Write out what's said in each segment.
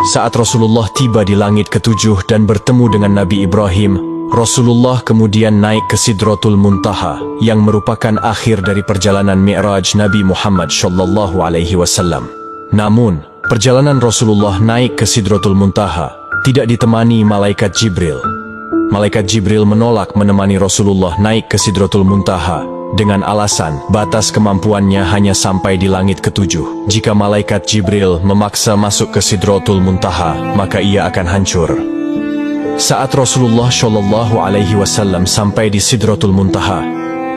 Saat Rasulullah tiba di langit ketujuh dan bertemu dengan Nabi Ibrahim, Rasulullah kemudian naik ke Sidratul Muntaha, yang merupakan akhir dari perjalanan Mi'raj Nabi Muhammad SAW. Namun, perjalanan Rasulullah naik ke Sidratul Muntaha tidak ditemani malaikat Jibril. Malaikat Jibril menolak menemani Rasulullah naik ke Sidratul Muntaha dengan alasan batas kemampuannya hanya sampai di langit ketujuh. Jika malaikat Jibril memaksa masuk ke Sidratul Muntaha, maka ia akan hancur. Saat Rasulullah SAW sampai di Sidratul Muntaha,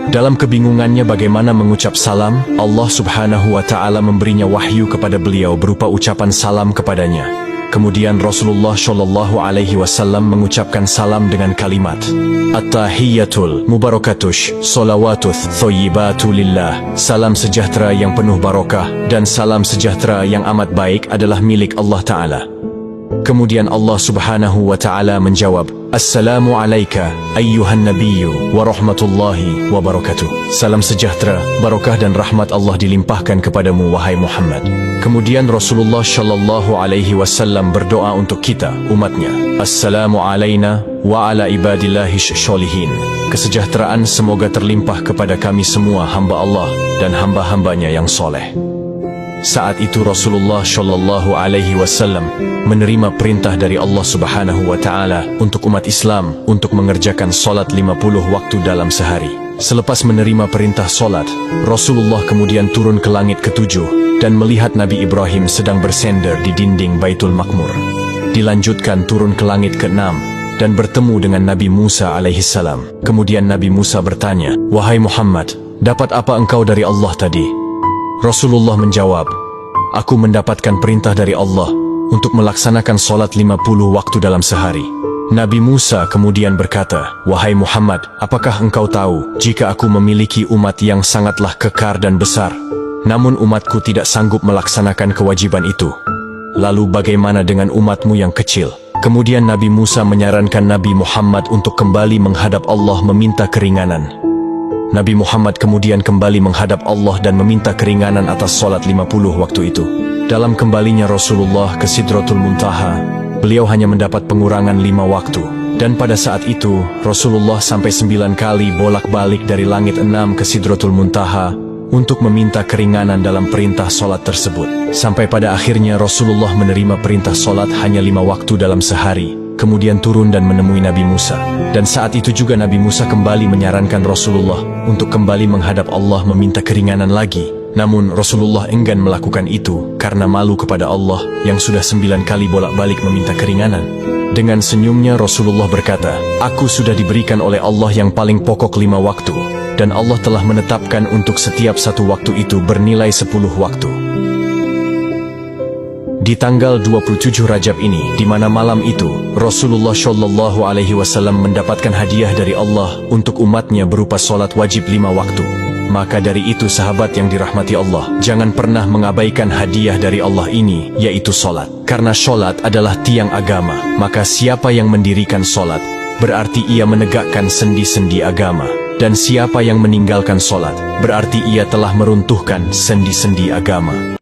dalam kebingungannya bagaimana mengucap salam, Allah Subhanahu wa Ta'ala memberinya wahyu kepada beliau berupa ucapan salam kepadanya. Kemudian Rasulullah SAW mengucapkan salam dengan kalimat At-tahiyyatul mubarakatush salawatuth thoyyibatu lillah. Salam sejahtera yang penuh barokah dan salam sejahtera yang amat baik adalah milik Allah Ta'ala. Kemudian Allah Subhanahu wa Ta'ala menjawab, Assalamu alayka ayyuhan nabiyyu wa rahmatullahi wa barakatuh. Salam sejahtera, barokah dan rahmat Allah dilimpahkan kepadamu wahai Muhammad. Kemudian Rasulullah SAW berdoa untuk kita, umatnya. Assalamu alayna wa ala ibadillahis sholihin. Kesejahteraan semoga terlimpah kepada kami semua hamba Allah dan hamba-hambanya yang soleh. Saat itu Rasulullah SAW menerima perintah dari Allah Subhanahu wa Ta'ala untuk umat Islam untuk mengerjakan solat 50 waktu dalam sehari. Selepas menerima perintah solat, Rasulullah kemudian turun ke langit ketujuh dan melihat Nabi Ibrahim sedang bersender di dinding Baitul Maqmur. Dilanjutkan turun ke langit ke-6 dan bertemu dengan Nabi Musa alaihissalam. Kemudian Nabi Musa bertanya, Wahai Muhammad, dapat apa engkau dari Allah tadi? Rasulullah menjawab, Aku mendapatkan perintah dari Allah untuk melaksanakan solat 50 waktu dalam sehari. Nabi Musa kemudian berkata, Wahai Muhammad, apakah engkau tahu jika aku memiliki umat yang sangatlah kekar dan besar, namun umatku tidak sanggup melaksanakan kewajiban itu? Lalu bagaimana dengan umatmu yang kecil? Kemudian Nabi Musa menyarankan Nabi Muhammad untuk kembali menghadap Allah meminta keringanan. Nabi Muhammad kemudian kembali menghadap Allah dan meminta keringanan atas solat 50 waktu itu. Dalam kembalinya Rasulullah ke Sidratul Muntaha, beliau hanya mendapat pengurangan 5 waktu. Dan pada saat itu, Rasulullah sampai 9 kali bolak-balik dari langit 6 ke Sidratul Muntaha untuk meminta keringanan dalam perintah solat tersebut. Sampai pada akhirnya Rasulullah menerima perintah solat hanya 5 waktu dalam sehari. Kemudian turun dan menemui Nabi Musa. Dan saat itu juga Nabi Musa kembali menyarankan Rasulullah untuk kembali menghadap Allah meminta keringanan lagi. Namun Rasulullah enggan melakukan itu karena malu kepada Allah yang sudah 9 kali bolak-balik meminta keringanan. Dengan senyumnya Rasulullah berkata, Aku sudah diberikan oleh Allah yang paling pokok 5 waktu, dan Allah telah menetapkan untuk setiap satu waktu itu bernilai 10 waktu. Di tanggal 27 Rajab ini, di mana malam itu Rasulullah SAW mendapatkan hadiah dari Allah untuk umatnya berupa solat wajib 5 waktu. Maka dari itu sahabat yang dirahmati Allah, jangan pernah mengabaikan hadiah dari Allah ini, yaitu solat. Karena solat adalah tiang agama, maka siapa yang mendirikan solat, berarti ia menegakkan sendi-sendi agama. Dan siapa yang meninggalkan solat, berarti ia telah meruntuhkan sendi-sendi agama.